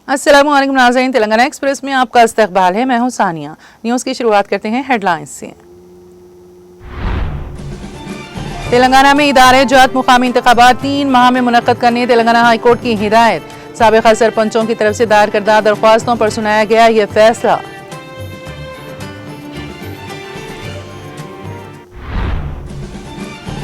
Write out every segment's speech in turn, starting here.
अस्सलामु अलैकुम नाज़रीन, तेलंगाना एक्सप्रेस में आपका इस्तकबाल है। मैं हूं सानिया। न्यूज़ की शुरुआत करते हैं हेडलाइंस से। तेलंगाना में इदारे जात मुकामी इंतखाबात 3 माह में मुनक्कद करने तेलंगाना हाई कोर्ट की हिदायत। साबिक़ा सरपंचों की तरफ से दायर करदा दरख्वास्तों पर सुनाया गया यह फैसला।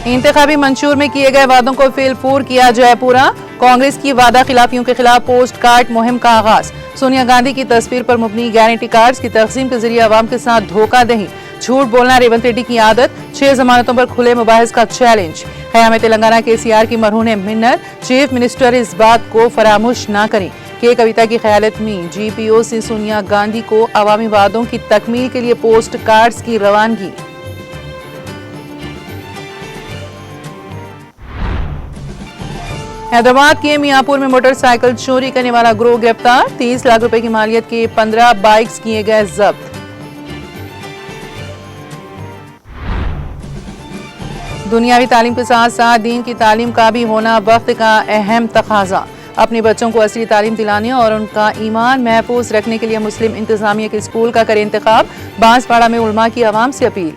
इंतखाबी मंशूर में किए गए वादों को फिलपूर किया जाए पूरा। कांग्रेस की वादा खिलाफियों के खिलाफ पोस्ट कार्ड मुहिम का आगाज। सोनिया गांधी की तस्वीर पर मुबनी गारंटी कार्ड्स की तकसीम के जरिए अवाम के साथ धोखाधही, झूठ बोलना रेवंत रेड्डी की आदत। 6 जमानतों पर खुले मुबाहिस का चैलेंज। क़याम तेलंगाना KCR की मरहूम मिन्नत, चीफ मिनिस्टर इस बात को फरामोश न करें कि कविता की क़यादत में GPO से सोनिया गांधी को अवामी वादों की तकमील के लिए पोस्ट कार्ड्स की रवानगी। हैदराबाद के मियापुर में मोटरसाइकिल चोरी करने वाला गिरोह गिरफ्तार। 30 लाख रुपए की मालियत के 15 बाइक्स किए गए जब्त। दुनियावी तालीम के साथ साथ दीन की तालीम का भी होना वक्त का अहम तकाजा। अपने बच्चों को असली तालीम दिलाने और उनका ईमान महफूज रखने के लिए मुस्लिम इंतजामिया के स्कूल का करें इंतखाब। बांसवाड़ा में उलमा की आवाम से अपील।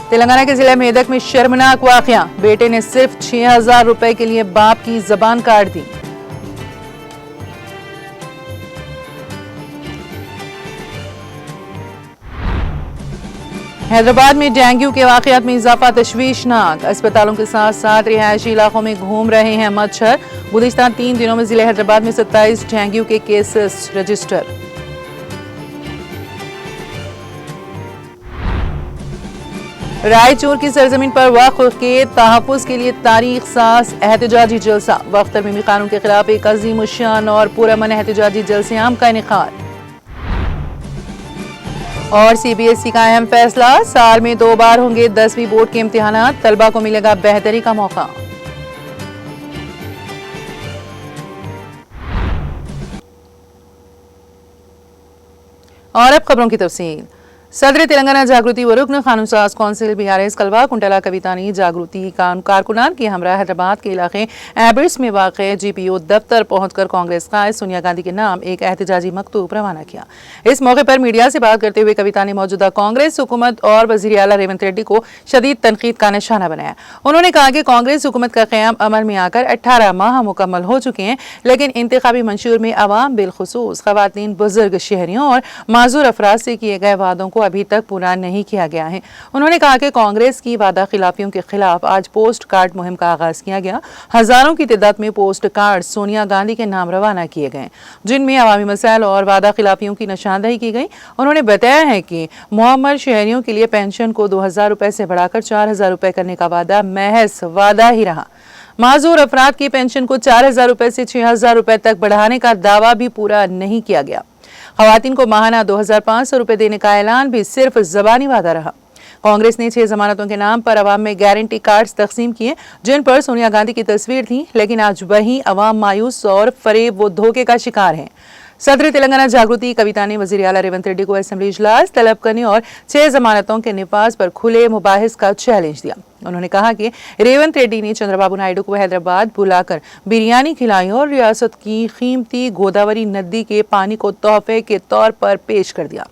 तेलंगाना के जिले मेदक में शर्मनाक वाकया, बेटे ने सिर्फ 6000 रुपए के लिए बाप की जबान काट दी। हैदराबाद में डेंगू के वाकयात में इजाफा तशवीशनाक। अस्पतालों के साथ साथ रिहायशी इलाकों में घूम रहे हैं मच्छर। गुज़िश्ता 3 दिनों में जिले हैदराबाद में 27 डेंगू के केसेस रजिस्टर। रायचूर की सरजमीन पर वक्फ के तहफ़्फ़ुज़ के लिए तारीख साज एहतजाजी जलसा। वक्फ तरमीमी कानून के खिलाफ एक अज़ीम उश्शान और पुरअमन एहतजाजी जलसे आम का इनेकाद। और CBSE का अहम फैसला, साल में 2 बार होंगे 10वीं बोर्ड के इम्तिहानात, तलबा को मिलेगा बेहतरी का मौका। और अब खबरों की तफसील। सदर तेलंगाना जागृति व रुकन कानून साज कौंसिल BRS कलवा कुंटला कविता ने जागृति कारकुनान की हमरा हैदराबाद के इलाके एबिट्स में वाक़े GPO दफ्तर पहुंचकर कांग्रेस कायद सोनिया गांधी के नाम एक एहतजाजी मकतूब रवाना किया। इस मौके पर मीडिया से बात करते हुए कविता ने मौजूदा कांग्रेस हुकूमत और वज़ीर आला रेवंत रेड्डी को शदीद तनकीद का निशाना बनाया। उन्होंने कहा कि कांग्रेस हुकूमत का क़याम अमल में आकर 18 माह मुकम्मल हो चुके हैं, लेकिन इंतखाबी मंशूर में अवाम बिलखुसूस ख़वातीन, बुजुर्ग, शहरियों और माजूर अफराद से किए गए वादों को अभी तक पूरा नहीं किया गया है। उन्होंने कहा कि कांग्रेस की वादा खिलाफियों के खिलाफ आज पोस्ट कार्ड मुहिम का आगाज किया गया। हजारों की तादाद में पोस्ट कार्ड सोनिया गांधी के नाम रवाना किए गए, जिनमें अवामी मसाइल और वादा खिलाफियों की निशानदही की गई। उन्होंने बताया है कि मुअम्मर शहरियों के लिए पेंशन को 2000 रुपए से बढ़ाकर 4000 रुपए करने का वादा महज वादा ही रहा। माजूर अफराद की पेंशन को 4000 रुपए से 6000 रुपए तक बढ़ाने का दावा भी पूरा नहीं किया गया। ख़वातीन को माहाना 2500 रुपए देने का ऐलान भी सिर्फ ज़बानी वादा रहा। कांग्रेस ने 6 जमानतों के नाम पर अवाम में गारंटी कार्ड्स तकसीम किए, जिन पर सोनिया गांधी की तस्वीर थी, लेकिन आज वही अवाम मायूस और फरेब व धोखे का शिकार है। सदर तेलंगाना जागृति कविता ने वज़ीर आला रेवंत रेड्डी को असेंबली इजलास तलब करने और 6 जमानतों के निफाज पर खुले मुबाहिस का चैलेंज दिया। उन्होंने कहा कि रेवंत रेड्डी ने चंद्रबाबू नायडू को हैदराबाद बुलाकर बिरयानी खिलाई और रियासत की कीमती गोदावरी नदी के पानी को तोहफे के तौर पर पेश कर दिया।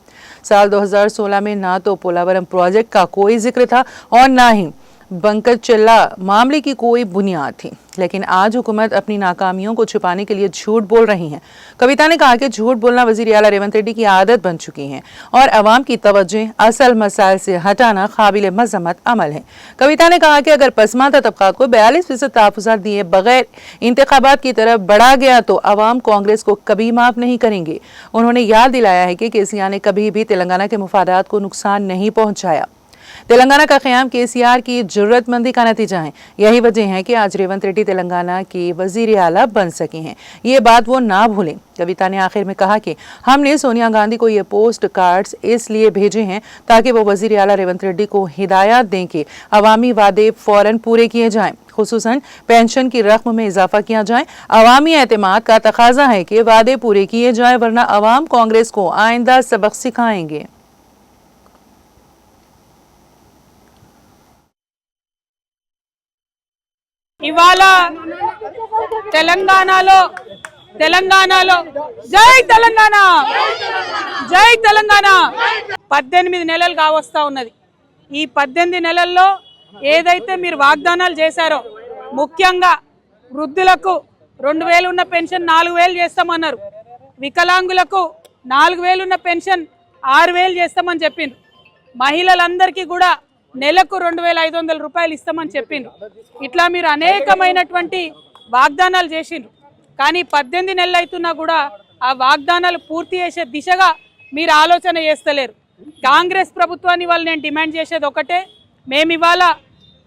साल 2016 में ना तो पोलावरम प्रोजेक्ट का कोई जिक्र था और ना ही बंकर चिल्ला मामले की कोई बुनियाद थी, लेकिन आज हुकूमत अपनी नाकामियों को छुपाने के लिए झूठ बोल रही है। कविता ने कहा कि झूठ बोलना वज़ीर आला रेवंत रेड्डी की आदत बन चुकी है और अवाम की तवज्जो असल मसाइल से हटाना काबिल मज़म्मत अमल है। कविता ने कहा कि अगर पसमानदा तबकात को 42% तहफ़्फ़ुज़ात दिए बगैर इंतखाबात की तरफ बढ़ा गया तो अवाम कांग्रेस को कभी माफ़ नहीं करेंगे। उन्होंने याद दिलाया है कि KCR ने कभी भी तेलंगाना के मुफादात को नुकसान नहीं पहुँचाया। तेलंगाना का क़याम KCR की ज़रूरतमंदी का नतीजा है। यही वजह है कि आज रेवंत रेड्डी तेलंगाना के वज़ीर आला बन सके हैं। ये बात वो ना भूलें। कविता ने आखिर में कहा कि हमने सोनिया गांधी को ये पोस्ट कार्ड्स इसलिए भेजे हैं ताकि वो वज़ीर आला रेवंत रेड्डी को हिदायत दें कि अवामी वादे फ़ौरन पूरे किए जाएं, खुसूसन पेंशन की रकम में इजाफा किया जाए। अवामी एतमाद का तकाजा है कि वादे पूरे किए जाए, वरना अवाम कांग्रेस को आइंदा सबक सिखाएंगे। ఇవాళ తెలంగాణలో తెలంగాణలో జై తెలంగాణ, జై తెలంగాణ. 18 నెలలు కావస్తా ఉన్నది. ఈ 18 నెలల్లో ఏదైతే మీరు వాగ్దానాలు చేశారో, ముఖ్యంగా వృద్ధులకు 2000 ఉన్న పెన్షన్ 4000 చేస్తామన్నారు, వికలాంగులకు 4000 ఉన్న పెన్షన్ 6000 చేస్తామని చెప్పిండ్రు, మహిళలందరికీ కూడా నెలకు 2500 రూపాయలు ఇస్తామని చెప్పిండ్రు. ఇట్లా మీరు అనేకమైనటువంటి వాగ్దానాలు చేసిండ్రు. కానీ 18 నెలలు అవుతున్నా కూడా ఆ వాగ్దానాలు పూర్తి చేసే దిశగా మీరు ఆలోచన చేస్తలేరు. కాంగ్రెస్ ప్రభుత్వాన్ని వాళ్ళు నేను డిమాండ్ చేసేది ఒకటే, మేము ఇవాళ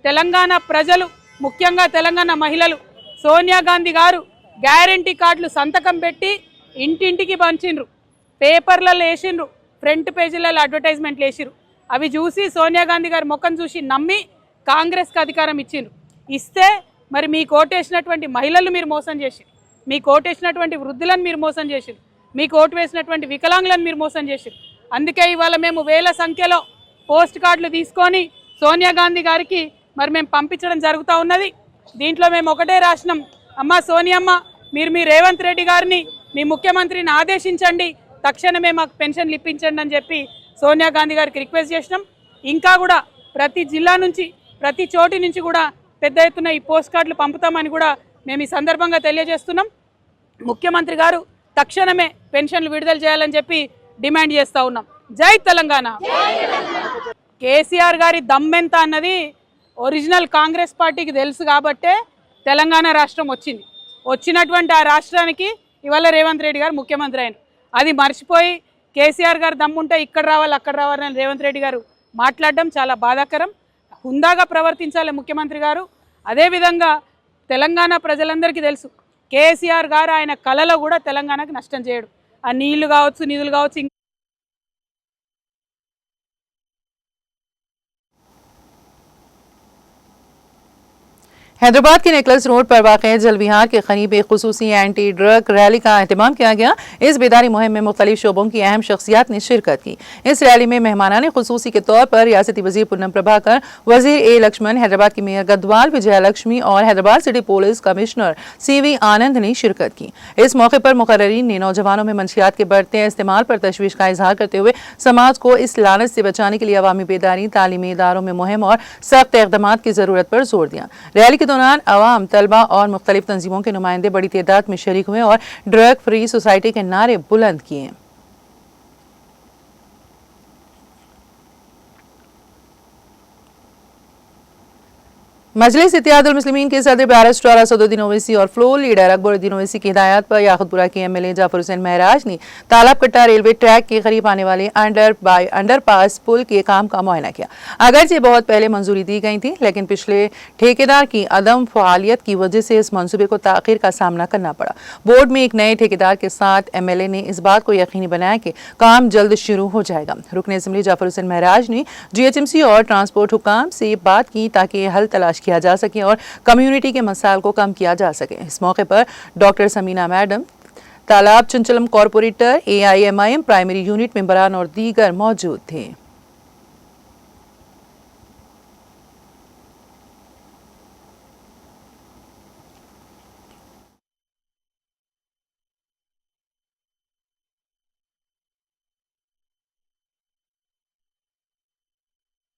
తెలంగాణ ప్రజలు, ముఖ్యంగా తెలంగాణ మహిళలు, సోనియా గాంధీ గారు గ్యారంటీ కార్డులు సంతకం పెట్టి ఇంటింటికి పంచిండ్రు, పేపర్లలో వేసిండ్రు, ఫ్రంట్ పేజీలలో అడ్వర్టైజ్మెంట్లు వేసిరు. అవి చూసి సోనియా గాంధీ గారి ముఖం చూసి నమ్మి కాంగ్రెస్కి అధికారం ఇచ్చిండ్రు. ఇస్తే మరి మీ కోటేసినటువంటి మహిళలు మీరు మోసం చేసిరు, మీ కోటేసినటువంటి వృద్ధులను మీరు మోసం చేసిరు, మీ కోటు వేసినటువంటి వికలాంగులను మీరు మోసం చేసిరు. అందుకే ఇవాళ మేము వేల సంఖ్యలో పోస్ట్ కార్డులు తీసుకొని సోనియా గాంధీ గారికి మరి మేము పంపించడం జరుగుతూ ఉన్నది. దీంట్లో మేము ఒకటే రాసినాం, అమ్మ సోనియమ్మ, మీరు మీ రేవంత్ రెడ్డి గారిని, మీ ముఖ్యమంత్రిని ఆదేశించండి, తక్షణమే మాకు పెన్షన్లు ఇప్పించండి అని చెప్పి సోనియా గాంధీ గారికి రిక్వెస్ట్ చేసినాం. ఇంకా కూడా ప్రతి జిల్లా నుంచి, ప్రతి చోటి నుంచి కూడా పెద్ద ఎత్తున ఈ పోస్ట్ కార్డులు పంపుతామని కూడా మేము ఈ సందర్భంగా తెలియజేస్తున్నాం. ముఖ్యమంత్రి గారు తక్షణమే పెన్షన్లు విడుదల చేయాలని చెప్పి డిమాండ్ చేస్తూ ఉన్నాం. జై తెలంగాణ. కేసీఆర్ గారి దమ్మెంత అన్నది ఒరిజినల్ కాంగ్రెస్ పార్టీకి తెలుసు కాబట్టే తెలంగాణ రాష్ట్రం వచ్చింది. వచ్చినటువంటి ఆ రాష్ట్రానికి ఇవాళ రేవంత్ రెడ్డి గారు ముఖ్యమంత్రి అయిన, అది మర్చిపోయి కేసీఆర్ గారు దమ్ముంటే ఇక్కడ రావాలి అక్కడ రావాలని రేవంత్ రెడ్డి గారు మాట్లాడడం చాలా బాధాకరం. హుందాగా ప్రవర్తించాలి ముఖ్యమంత్రి గారు. అదేవిధంగా తెలంగాణ ప్రజలందరికీ తెలుసు, కేసీఆర్ గారు ఆయన కళలో కూడా తెలంగాణకు నష్టం చేయడు. ఆ నీళ్లు కావచ్చు, నిధులు కావచ్చు, हैदराबाद के नेकलेस रोड पर वाक़ जल विहार के करीब एक खुसूसी एंटी ड्रग रैली का एहतमाम किया गया। इस बेदारी मुहिम में मुख्तलिफ शोबों की अहम शख्सियात ने शिरकत की। इस रैली में मेहमानाने खुसूसी के तौर पर रियासती वज़ीर पूनम प्रभाकर, वज़ीर ए लक्ष्मण, हैदराबाद की मेयर गदवाल विजया लक्ष्मी और Hyderabad city police commissioner CV आनंद ने शिरकत की। इस मौके पर मुकर्ररीन ने नौजवानों में मंशियात के बढ़ते इस्तेमाल पर तशवीश का इजहार करते हुए समाज को इस लानत से बचाने के लिए अवामी बेदारी, तालीमी इदारों में मुहिम और सख्त इक़दाम की ज़रूरत पर जोर दिया। रैली के दौरान अवाम, तलबा और मुख्तलिफ तंजीमों के नुमाइंदे बड़ी तादाद में शरीक हुए और ड्रग फ्री सोसाइटी के नारे बुलंद किए। मजलिस इत्तेहादुल मुस्लिमीन के सदर बैरिस्टर असदुद्दीन ओवैसी और फ्लोर लीडर अकबरुद्दीन ओवैसी की हिदायत पर याकुतपुरा के MLA जाफर हुसैन महराज ने तालाब कट्टा रेलवे ट्रैक के करीब आने वाले अंडरपास पुल के काम का मुआयना किया। अगरचे बहुत पहले मंजूरी दी गई थी, लेकिन पिछले ठेकेदार की अदम फ़आलियत की वजह से इस मंसूबे को ताख़ीर का सामना करना पड़ा। बोर्ड में एक नए ठेकेदार के साथ MLA ने इस बात को यकीनी बनाया कि काम जल्द शुरू हो जाएगा। रुकन असम्बली जाफर हुसैन महराज ने GHMC और ट्रांसपोर्ट हुकाम से बात की ताकि हल तलाश किया जा सके और कम्युनिटी के मसाइल को कम किया जा सके। इस मौके पर डॉक्टर समीना मैडम, तालाब चंचलम कॉरपोरेटर, AIMIM प्राइमरी यूनिट मेंबरान और दीगर मौजूद थे।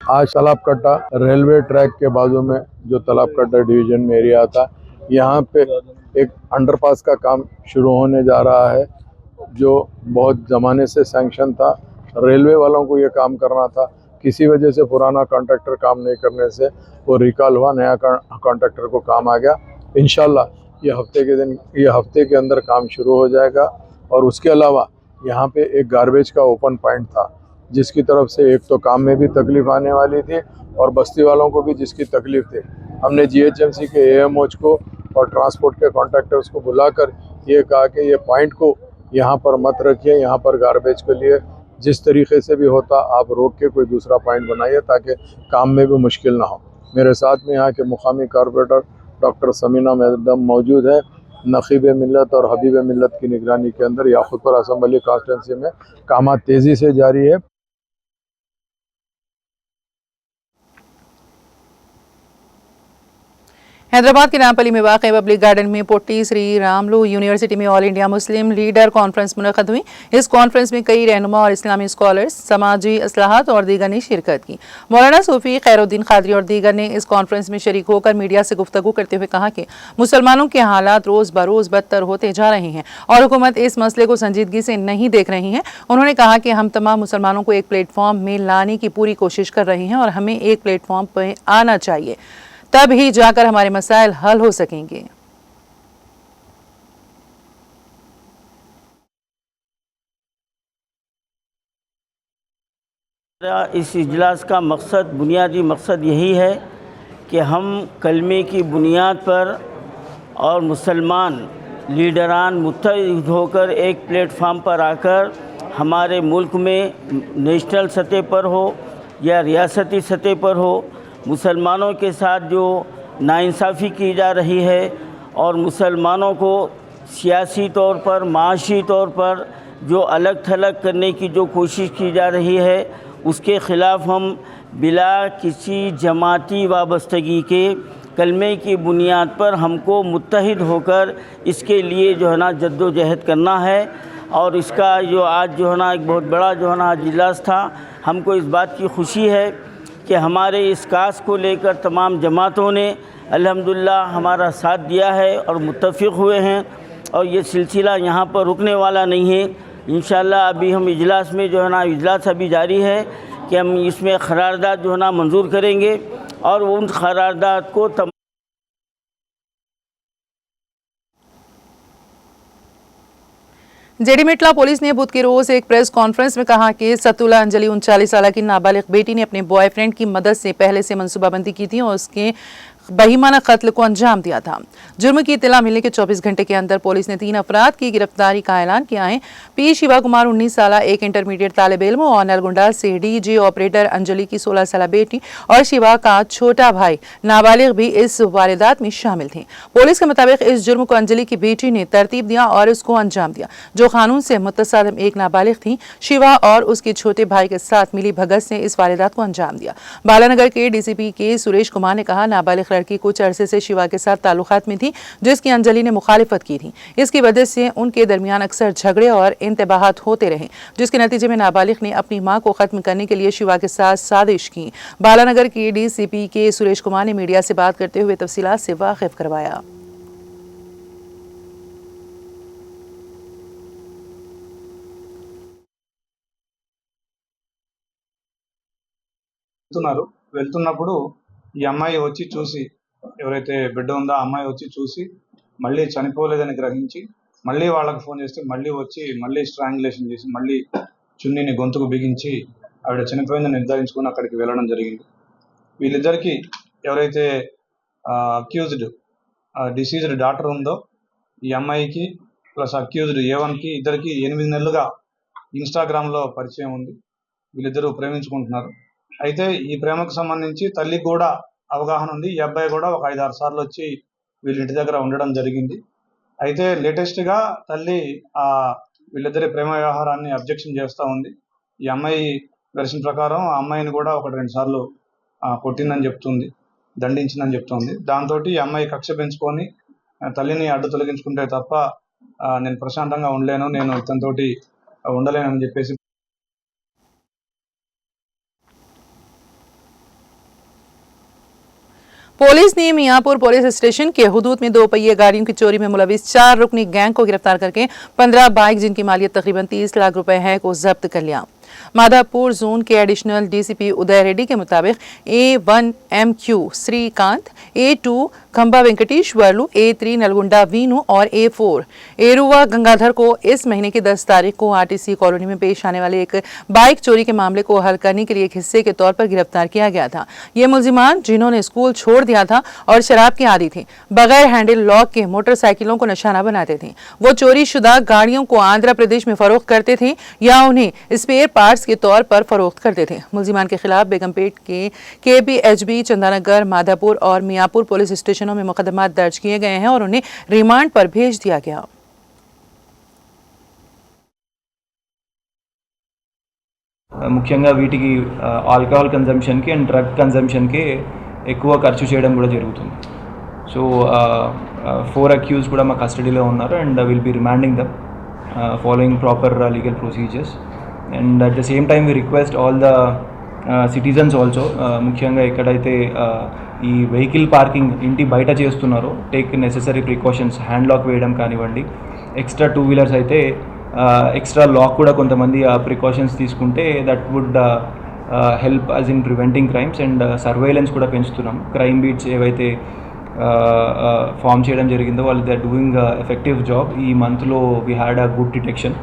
आज तालाब कट्टा रेलवे ट्रैक के बाजू में जो तालाब कट्टा डिवीजन में एरिया था, यहाँ पे एक अंडरपास का काम शुरू होने जा रहा है, जो बहुत ज़माने से सैंक्शन था। रेलवे वालों को ये काम करना था, किसी वजह से पुराना कॉन्ट्रैक्टर काम नहीं करने से वो रिकॉल हुआ, नया कॉन्ट्रैक्टर को काम आ गया। इंशाल्लाह ये हफ्ते के अंदर काम शुरू हो जाएगा। और उसके अलावा यहाँ पे एक गार्बेज का ओपन पॉइंट था, जिसकी तरफ से एक तो काम में भी तकलीफ आने वाली थी और बस्ती वालों को भी जिसकी तकलीफ थी। हमने GHMC के AMOs को और ट्रांसपोर्ट के कॉन्ट्रैक्टर्स को बुलाकर ये कहा कि ये पॉइंट को यहाँ पर मत रखिए, यहाँ पर गार्बेज के लिए जिस तरीके से भी होता आप रोक के कोई दूसरा पॉइंट बनाइए ताकि काम में भी मुश्किल ना हो। मेरे साथ में यहाँ के मुकामी कॉरपोरेटर डॉक्टर समीना मैडम मौजूद है। नकीब मिल्लत और हबीब मिल्लत की निगरानी के अंदर याकुतपुर असम्बली कॉन्स्टिट्यूंसी में काम तेज़ी से जारी है। हैदराबाद के नामपल्ली में वाक़ पब्लिक गार्डन में पोट्टी श्री रामलू यूनिवर्सिटी में all India Muslim leader conference मुनक़द हुई। इस कॉन्फ्रेंस में कई रहनुमा और इस्लामी स्कॉलर्स, समाजी असलाहत और दीगर ने शिरकत की। मौलाना सूफी खैरुद्दीन क़ादरी और दीगर ने इस कॉन्फ्रेंस में शरीक होकर मीडिया से गुफ्तगू करते हुए कहा कि मुसलमानों के हालात रोज़ बरोज़ बदतर होते जा रहे हैं और हुकूमत इस मसले को संजीदगी से नहीं देख रही है। उन्होंने कहा कि हम तमाम मुसलमानों को एक प्लेटफॉर्म में लाने की पूरी कोशिश कर रहे हैं और हमें एक प्लेटफॉर्म पर आना चाहिए, तब ही जाकर हमारे मसाइल हल हो सकेंगे। इस इजलास का मकसद, बुनियादी मकसद यही है कि हम कलमे की बुनियाद पर और मुसलमान लीडरान मुत्तहिद होकर एक प्लेटफार्म पर आकर हमारे मुल्क में नेशनल सतह पर हो या रियासती सतह पर हो, मुसलमानों के साथ जो नाइंसाफ़ी की जा रही है और मुसलमानों को सियासी तौर पर, माशी तौर पर जो अलग थलग करने की जो कोशिश की जा रही है, उसके ख़िलाफ़ हम बिला किसी जमाती वाबस्तगी के कलमे की बुनियाद पर हमको मुत्तहिद होकर इसके लिए जो है ना जद्दोजहद करना है। और इसका जो आज जो है ना एक बहुत बड़ा जो है ना आज इजलास था। हमको इस बात की खुशी है कि हमारे इस कास को लेकर तमाम जमातों ने अल्हम्दुलिल्लाह हमारा साथ दिया है और मुत्तफ़िक़ हुए हैं और ये सिलसिला यहाँ पर रुकने वाला नहीं है। इंशाअल्लाह अभी हम इजलास में जो है ना, इजलास अभी जारी है कि हम इसमें क़रारदाद जो है ना मंजूर करेंगे और उन क़रारदाद को जेडी मिटला पुलिस ने बुध के रोज एक प्रेस कॉन्फ्रेंस में कहा कि सतुल्ला अंजलि 39 साल की नाबालिग बेटी ने अपने बॉयफ्रेंड की मदद से पहले से मंसूबाबंदी की थी और उसके बहीमाना कत्ल को अंजाम दिया था। जुर्म की इत्तला मिलने के 24 घंटे के अंदर पुलिस ने 3 अफराद की गिरफ्तारी का ऐलान किया है। पी शिवा कुमार 19 साल एक इंटरमीडिएट तालिब इल्म और नलगुंडा से डीजे ऑपरेटर अंजलि की 16 साल बेटी और शिवा का छोटा भाई नाबालिग भी इस वारदात में शामिल थे। पुलिस के मुताबिक इस जुर्म को अंजलि की बेटी ने तरतीब दिया और उसको अंजाम दिया, जो कानून से मुतसादिम एक नाबालिग थी। शिवा और उसके छोटे भाई के साथ मिली भगत से इस वारदात को अंजाम दिया। बालानगर के डीसीपी के सुरेश कुमार ने कहा, नाबालिग लड़की कुछ अरसे से शिवा के साथ ताल्लुकात में थी, जिसकी अंजलि ने मुखालिफत की थी। इसकी वजह से उनके दरमियान अक्सर झगड़े और इंतबाहात होते रहे, जिसके नतीजे में नाबालिग ने अपनी मां को खत्म करने के लिए शिवा के साथ साजिश की। बालानगर के डीसीपी के सुरेश कुमार ने मीडिया से बात करते हुए तफसीलात से वाकिफ करवाया। వెళ్తున్నప్పుడు ఈ అమ్మాయి వచ్చి చూసి, ఎవరైతే బిడ్డ ఉందో ఆ అమ్మాయి వచ్చి చూసి మళ్ళీ చనిపోలేదని గ్రహించి మళ్ళీ వాళ్ళకి ఫోన్ చేస్తే మళ్ళీ వచ్చి మళ్ళీ స్ట్రాంగులేషన్ చేసి మళ్ళీ చున్నీని గొంతుకు బిగించి ఆవిడ చనిపోయిందని నిర్ధారించుకొని అక్కడికి వెళ్ళడం జరిగింది. వీళ్ళిద్దరికి ఎవరైతే అక్యూజ్డ్ డిసీజ్డ్ డాటర్ ఉందో ఈ అమ్మాయికి ప్లస్ అక్యూజ్డ్ A1కి ఇద్దరికి 8 నెలలుగా ఇన్స్టాగ్రామ్లో పరిచయం ఉంది. వీళ్ళిద్దరూ ప్రేమించుకుంటున్నారు. అయితే ఈ ప్రేమకు సంబంధించి తల్లికి కూడా అవగాహన ఉంది. ఈ అబ్బాయి కూడా ఒక 5-6 సార్లు వచ్చి వీళ్ళ ఇంటి దగ్గర ఉండడం జరిగింది. అయితే లేటెస్ట్గా తల్లి వీళ్ళిద్దరి ప్రేమ వ్యవహారాన్ని అబ్జెక్షన్ చేస్తూ ఉంది. ఈ అమ్మాయి వెర్షన్ ప్రకారం ఆ అమ్మాయిని కూడా 1-2 సార్లు కొట్టిందని చెప్తుంది, దండించిందని చెప్తుంది. దాంతో ఈ అమ్మాయి కక్ష పెంచుకొని తల్లిని అడ్డు తొలగించుకుంటే తప్ప నేను ప్రశాంతంగా ఉండలేను, నేను ఇతనితోటి ఉండలేనని చెప్పేసి पुलिस ने मियाँपुर पुलिस स्टेशन के हुदूद में 2 पहिए गाड़ियों की चोरी में मुलविस 4 रुकनी गैंग को गिरफ्तार करके 15 बाइक जिनकी मालियत तकरीबन 30 लाख रुपए है को जब्त कर लिया। माधापुर जोन के एडिशनल डीसीपी उदय रेड्डी के मुताबिक A1MQ श्रीकांत, A2 खंबा वेंकटेश्वरलू, A3 नलगुंडा वीनू और A4 एरुवा गंगाधर को इस महीने की 10 तारीख को आरटीसी कॉलोनी में पेश आने वाले एक बाइक चोरी के मामले को हल करने के लिए एक हिस्से के तौर पर गिरफ्तार किया गया था। ये मुलजिमान, जिन्होंने स्कूल छोड़ दिया था और शराब के आदी थे, बगैर हैंडल लॉक के मोटरसाइकिलों को निशाना बनाते थे। वो चोरी शुदा गाड़ियों को आंध्र प्रदेश में फरोख्त करते थे या उन्हें स्पेयर पार्ट्स के तौर पर फरोख्त करते थे। मुलजिमान के खिलाफ बेगमपेट के KPHB, चंदानगर, माधापुर और मियाँपुर पुलिस स्टेशनों में मुकदमा दर्ज किए गए हैं और उन्हें रिमांड पर भेज दिया गया। ముఖ్యంగా వీటికి ఆల్కహాల్ కన్జంప్షన్కి అండ్ డ్రగ్ కన్జంప్షన్కి ఎక్కువ ఖర్చు చేయడం కూడా జరుగుతుంది. సో 4 అక్యూజ్ కూడా మా కస్టడీలో ఉన్నారు and will be remanding them following proper legal procedures. And at the same time we request all the citizens also, ముఖ్యంగా ఎక్కడైతే ఈ వెహికల్ పార్కింగ్ ఇంటి బయట చేస్తున్నారో take necessary precautions, hand lock వేయడం కానివ్వండి, ఎక్స్ట్రా 2 వీలర్స్ అయితే ఎక్స్ట్రా లాక్ కూడా కొంతమంది ప్రికాషన్స్ తీసుకుంటే that would help us in preventing crimes. And surveillance కూడా పెంచుతున్నాం. క్రైమ్ బీట్స్ ఏవైతే ఫామ్ చేయడం జరిగిందో వాళ్ళు they are doing effective job. ఈ మంత్లో we had a good detection.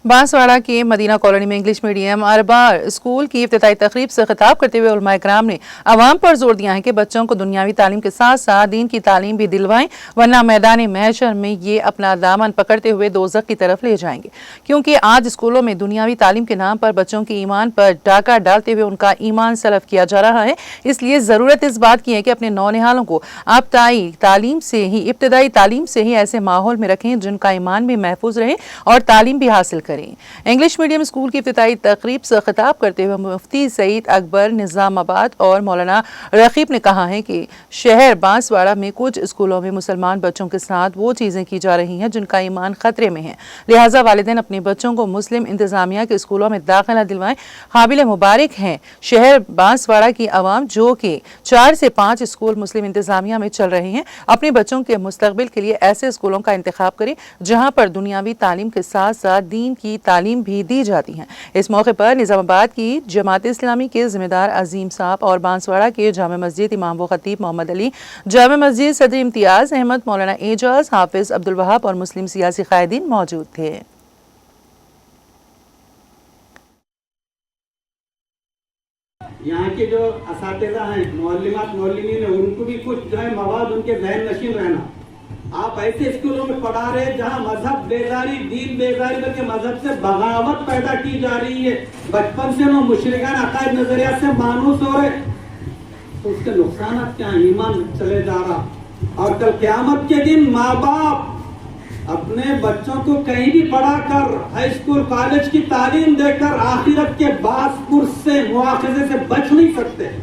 Banswara के मदीना कॉलोनी में इंग्लिश मीडियम अरबार स्कूल की इफ्तिताई तकरीब से खिताब करते हुए उलमाए कराम ने अवाम पर जोर दिया है कि बच्चों को दुनियावी तालीम के साथ साथ दीन की तालीम भी दिलवाएं, वरना मैदान महशर में ये अपना दामन पकड़ते हुए दोज़ख की तरफ ले जाएंगे। क्योंकि आज स्कूलों में दुनियावी तालीम के नाम पर बच्चों के ईमान पर डाका डालते हुए उनका ईमान सलफ किया जा रहा है। इसलिए ज़रूरत इस बात की है कि अपने नौनिहालों को इब्तदाई तालीम से ही ऐसे माहौल में रखें जिनका ईमान भी महफूज रहे और तालीम भी हासिल करें। इंग्लिश मीडियम स्कूल की इफ्तिताई तकरीब से खिताब करते हुए मुफ्ती सईद अकबर निज़ामाबाद और मौलाना रकीब ने कहा है कि शहर बांसवाड़ा में कुछ स्कूलों में मुसलमान बच्चों के साथ वो चीज़ें की जा रही हैं जिनका ईमान खतरे में है। लिहाजा वालिदैन अपने बच्चों को मुस्लिम इंतज़ामिया के स्कूलों में दाखिला दिलवाएं। काबिल मुबारक हैं शहर बांसवाड़ा की आवाम जो कि 4 से 5 स्कूल मुस्लिम इंतज़ामिया में चल रहे हैं। अपने बच्चों के मुस्तकबिल के लिए ऐसे स्कूलों का इंतखाब करें जहाँ पर दुनियावी तालीम के साथ साथ दीन की तालीम भी दी जाती है। इस मौके पर निज़ामाबाद की जमात इस्लामी के ज़िम्मेदार अजीम साहब और बांसवाड़ा के जामे मस्जिद इमाम व खतीब मोहम्मद अली, जामे मस्जिद सदर इम्तियाज़ अहमद, मौलाना एजाज, हाफिज़ अब्दुल वहाब और मुस्लिम सियासी कायदीन मौजूद थे। यहाँ के जो असातिज़ा हैं, मौलिमात मौलिमीन हैं, उनको भी कुछ जो है मवाद उनके ज़हन नशीन रहना। आप ऐसे स्कूलों में पढ़ा रहे हैं जहाँ मजहब बेदारी, दीन बेदारी बल्कि मजहब से बगावत पैदा की जा रही है। बचपन से वो मुशरिकाना अकायद नजरिया से मानूस हो रहे, तो उसके नुकसान क्या, ईमान चले जा रहा। और कल क़यामत के दिन माँ बाप अपने बच्चों को कहीं भी पढ़ाकर, हाई स्कूल कॉलेज की तालीम देकर आखिरत के बासपुर से मुआखजे से बच नहीं सकते।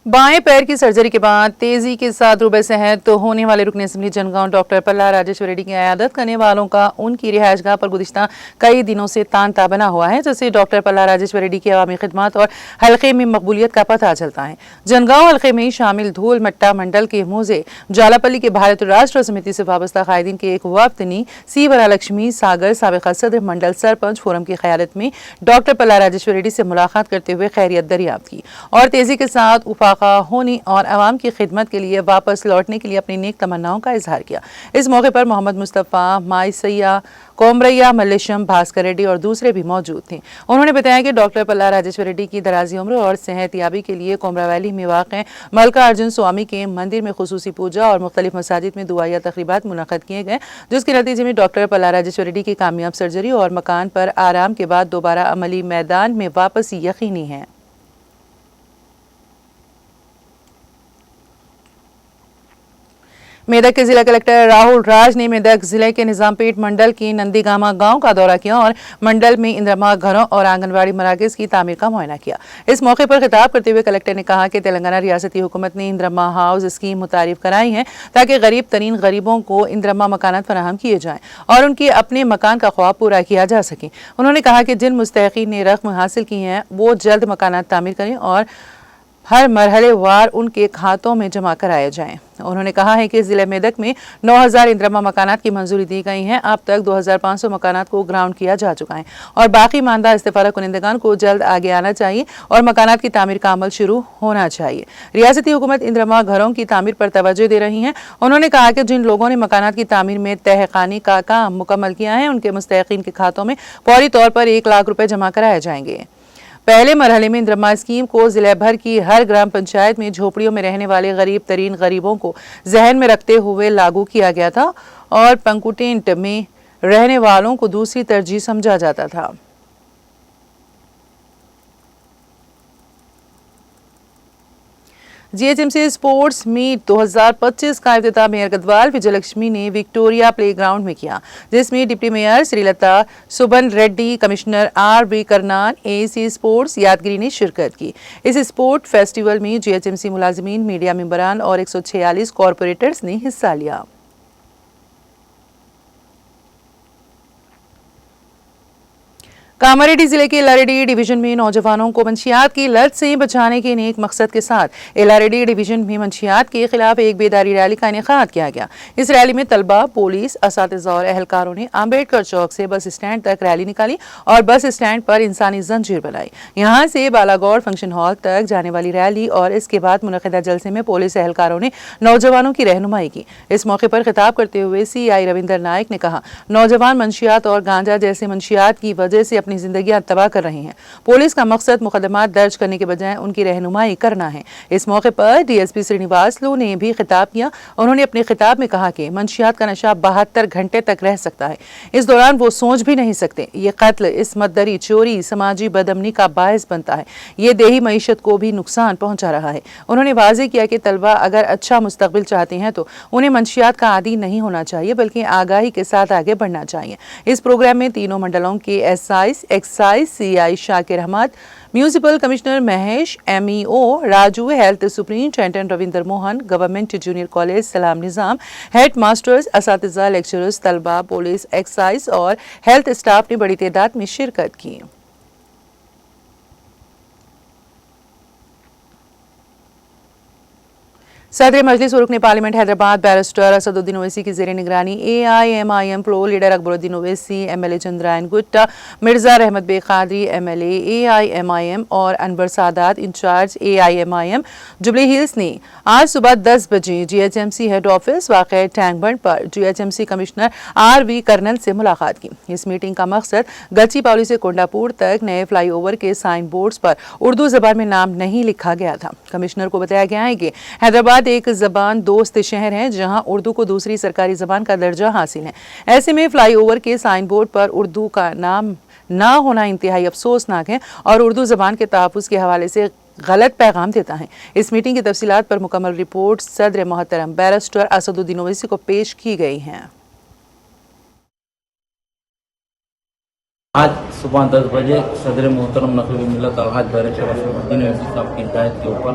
बाएं पैर की सर्जरी के बाद तेजी के साथ रुबे सेहत तो होने वाले रुकन असेंबली जनगांव डॉक्टर पल्ला राजेश्वर रेड्डी की इयादत करने वालों का उनकी रिहाइशगाह पर गुज़िश्ता कई दिनों से तांता बना हुआ है, जिससे डॉक्टर पल्ला राजेश्वर रेड्डी की अवामी खिदमत और हल्के में मकबूलियत का पता चलता है। जनगांव हल्के में शामिल धूल मट्टा मंडल के मोजे जालापल्ली के भारत राष्ट्र समिति से वाबस्ता कायदीन के एक वफ्द ने सी वरालक्ष्मी सागर साबिक़ा सदर मंडल सरपंच फोरम की क़यादत में डॉक्टर पल्ला राजेश्वर रेड्डी से मुलाकात करते हुए खैरियत दरियाफ्त की और तेजी के साथ उफाका होने और आवाम की खिदमत के लिए वापस लौटने के लिए अपनी नेक तमन्नाओं का इजहार किया। इस मौके पर मोहम्मद मुस्तफ़ा, माईसैया, कोमरैया, मल्लेशम, भास्कर रेड्डी और दूसरे भी मौजूद थे। उन्होंने बताया कि डॉक्टर पल्ला राजेश्वर रेड्डी की दराजी उम्र और सेहतयाबी के लिए कोमरा वैली में वाक़ मल्का अर्जुन स्वामी के मंदिर में खुसूसी पूजा और मुख्तलिफ मसाजिद में दुआया तकरीबात मुनक़द किए गए, जिसके नतीजे में डॉक्टर पल्ला राजेश्वर रेड्डी की कामयाब सर्जरी और मकान पर आराम के बाद दोबारा अमली मैदान में वापसी यकीनी है। मेदक के जिला कलेक्टर राहुल राज ने मेदक जिले के निजामपेट मंडल के नंदीगामा गांव का दौरा किया और मंडल में इंदिरा घरों और आंगनबाड़ी मराकज़ की तामीर का मुआयना किया। इस मौके पर खिताब करते हुए कलेक्टर ने कहा कि तेलंगाना रियासती हुकूमत ने इंदिरा हाउस स्कीम मुतारिफ कराई है ताकि गरीब तरीन गरीबों को इंदिरा मकानात फराहम किए जाएं और उनके अपने मकान का ख्वाब पूरा किया जा सके। उन्होंने कहा कि जिन मुस्तहिकीन ने रकम हासिल की हैं वो जल्द मकानात तामीर करें और हर मरहले वार उनके खातों में जमा कराए जाएं। उन्होंने कहा है कि ज़िले मेदक में 9000 इंदिरा मकानात की मंजूरी दी गई है। अब तक 2500 मकानात को ग्राउंड किया जा चुका है और बाकी मानदा इस्तिफारा कुनिंदगान को जल्द आगे आना चाहिए और मकानात की तामीर का अमल शुरू होना चाहिए। रियासती हुकूमत इंदिरा घरों की तामीर पर तवज्जो दे रही है। उन्होंने कहा कि जिन लोगों ने मकानात की तामीर में तहखानी का काम मुकम्मल किया है उनके मुस्तहिकीन के खातों में फौरी तौर पर 1 लाख रुपए जमा कराए जाएंगे। पहले मरहले में इंदिरा स्कीम को जिले भर की हर ग्राम पंचायत में झोपड़ियों में रहने वाले गरीब तरीन गरीबों को जहन में रखते हुए लागू किया गया था और पंकुटेंट में रहने वालों को दूसरी तरजीह समझा जाता था। जीएचएमसी स्पोर्ट्स मीट 2025 का इफ्तिताह मेयर गढ़वाल विजयलक्ष्मी ने विक्टोरिया प्लेग्राउंड में किया, जिसमें deputy mayor Srilatha Suban Reddy, commissioner R V. Karnan, AC sports Yadagiri ने शिरकत की। इस स्पोर्ट फेस्टिवल में जीएचएमसी मुलाजिमीन, मीडिया मेंबरान और 146 कॉरपोरेटर्स ने हिस्सा लिया। कामारेड्डी जिले के एलारेड्डी डिवीजन में नौजवानों को मंशियात की लत से बचाने के नेक मकसद के साथ एलारेड्डी डिवीजन में मंशियात के खिलाफ एक बेदारी रैली का इनेकाद किया गया। इस रैली में तलबा, पुलिस, असातिज़ा और अहलकारों ने अम्बेडकर चौक से बस स्टैंड तक रैली निकाली और बस स्टैंड पर इंसानी जंजीर बनाई। यहाँ से बालागौर फंक्शन हॉल तक जाने वाली रैली और इसके बाद मुनक़िदा जलसे में पुलिस एहलकारों ने नौजवानों की रहनुमाई की। इस मौके पर खिताब करते हुए CI रविंदर नायक ने कहा, नौजवान मंशियात और गांजा जैसे मंशियात की वजह से अपनी जिंदगियां तबाह कर रहे हैं। पुलिस का मकसद मुकदमात दर्ज करने के बजाय उनकी रहनुमाई करना है। इस मौके पर DSP श्रीनिवास लू ने भी खिताब किया। उन्होंने अपने खिताब में कहा कि मंशियात का नशा 72 घंटे तक रह सकता है। इस दौरान वो सोच भी नहीं सकते। ये कत्ल, इस्मतदरी, चोरी समाजी बदअमनी का बायस बनता है। ये देही मईशत को भी नुकसान पहुंचा रहा है। उन्होंने वाज़ेह किया कि तलबा अगर अच्छा मुस्तकबिल चाहते हैं तो उन्हें मंशियात का आदी नहीं होना चाहिए, बल्कि आगाही के साथ आगे बढ़ना चाहिए। इस प्रोग्राम में तीनों मंडलों के SIs, excise, CI Shakir Ahmed, municipal commissioner Mahesh, MEO Raju, health superintendent Ravinder Mohan, government junior college Salam Nizam, head masters, असातिज़ा, लेक्चरर्स, तलबा, पुलिस, एक्साइज और हेल्थ स्टाफ ने बड़ी तादाद में शिरकत की। सदर मजलिस रुकन पार्लियामेंट हैदराबाद बैरिस्टर असदुद्दीन ओवैसी की ज़ेर निगरानी AIMIM floor leader Akbaruddin Owaisi, MLA Chandrayangutta, Mirza Rahmat Baig Quadri MLA AIMIM और अनवर सादात इंचार्ज AIMIM जुबली हिल्स ने आज सुबह 10 बजे GHMC हेड ऑफिस वाक़ टैंक बंड पर GHMC कमिश्नर R.V. कर्नल से मुलाकात की। इस मीटिंग का मकसद गच्चीपावली से कोंडापुर तक नए फ्लाईओवर के साइन बोर्ड्स पर उर्दू ज़बान में नाम नहीं लिखा गया था। कमिश्नर को बताया गया है कि हैदराबाद एक ज़बान दोस्त शहर है, जहां उर्दू को दूसरी सरकारी ज़बान का दर्जा हासिल है। ऐसे में फ्लाईओवर के साइन बोर्ड पर उर्दू का नाम ना होना इंतहाई अफसोसनाक है और उर्दू ज़बान के तहफ़्फ़ुज़ के हवाले से गलत पैगाम देता है। इस मीटिंग की तफसीलात पर मुकम्मल रिपोर्ट सदर मोहतरम बैरिस्टर असदुद्दीन ओवैसी को पेश की गई हैं। आज सुबह 10 बजे सदर मोहतरम नक़ल मिलत अलहाज बैरिस्टर असदुद्दीन ओवैसी साहब की हिदायत के ऊपर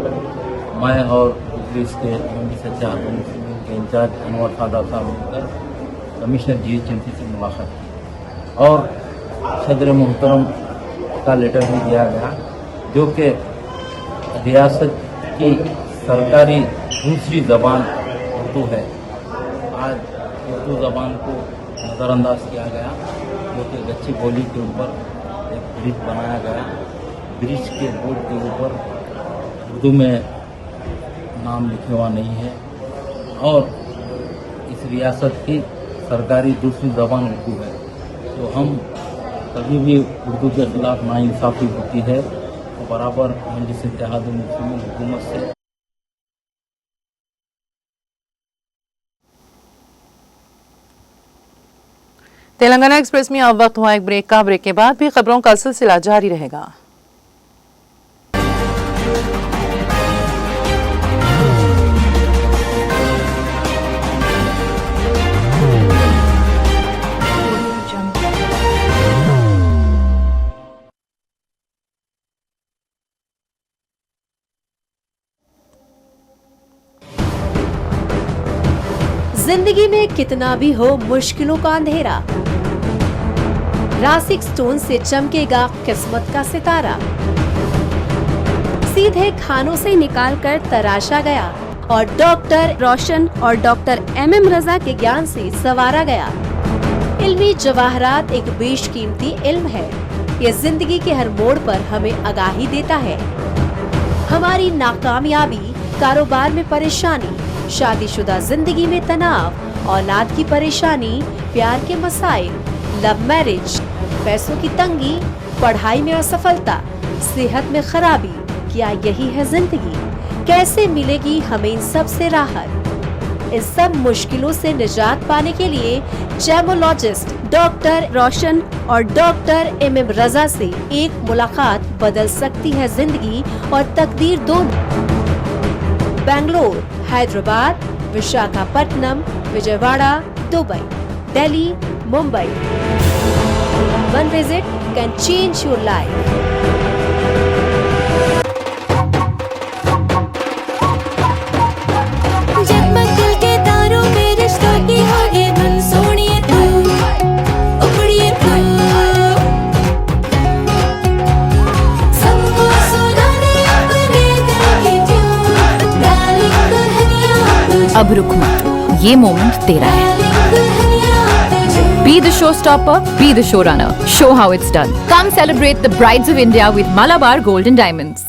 मैं और इसके के इंचार्ज अनवर सादात साहब मिलकर कमिश्नर GHMC से मुलाकात की और सदर मोहतरम का लेटर भी दिया गया, जो कि रियासत की सरकारी दूसरी ज़बान उर्दू है। आज उर्दू ज़बान को नज़रअंदाज किया गया, जो कि गच्ची बोली के ऊपर एक ब्रिज बनाया गया। ब्रिज के बोर्ड के ऊपर उर्दू में नाम लिखे हुआ नहीं है और इस रियासत की सरकारी दूसरी ज़बान उर्दू है। तो हम कभी भी उर्दू के खिलाफ नाइंसाफ़ी होती है तो बराबर मजलिस इत्तेहाद मुस्लिमीन हुकूमत से तेलंगाना एक्सप्रेस में अब वक्त हुआ एक ब्रेक का। ब्रेक के बाद भी खबरों का सिलसिला जारी रहेगा। जिंदगी में कितना भी हो मुश्किलों का अंधेरा, रासिक स्टोन से चमकेगा किस्मत का सितारा। सीधे खानों से निकालकर तराशा गया और डॉक्टर रोशन और डॉक्टर MM रजा के ज्ञान से संवारा गया। इल्मी जवाहरात एक बेशकीमती इल्म है। ये जिंदगी के हर मोड़ पर हमें आगाही देता है। हमारी नाकामयाबी, कारोबार में परेशानी, शादीशुदा जिंदगी में तनाव, औलाद की परेशानी, प्यार के मसाइल, लव मैरिज, पैसों की तंगी, पढ़ाई में असफलता, सेहत में खराबी, क्या यही है जिंदगी? कैसे मिलेगी हमें इन सब से राहत? इस सब मुश्किलों से निजात पाने के लिए जेमोलॉजिस्ट डॉक्टर रोशन और डॉक्टर MM रजा से एक मुलाकात बदल सकती है जिंदगी और तकदीर दोनों। Bangalore, Hyderabad, Visakhapatnam, Vijayawada, Dubai, Delhi, Mumbai. One visit can change your life. जगमग दिल के तारों में रिश्तों की होगी धुन सोनिए तू उखड़िए तू सबको सुनाने अपने दिल की ट्यून डार्लिंग दुल्हनिया अब रुक मत, ये मोमेंट तेरा है. Be the showstopper, be the showrunner. Show how it's done. Come celebrate the Brides of India with Malabar Gold and Diamonds.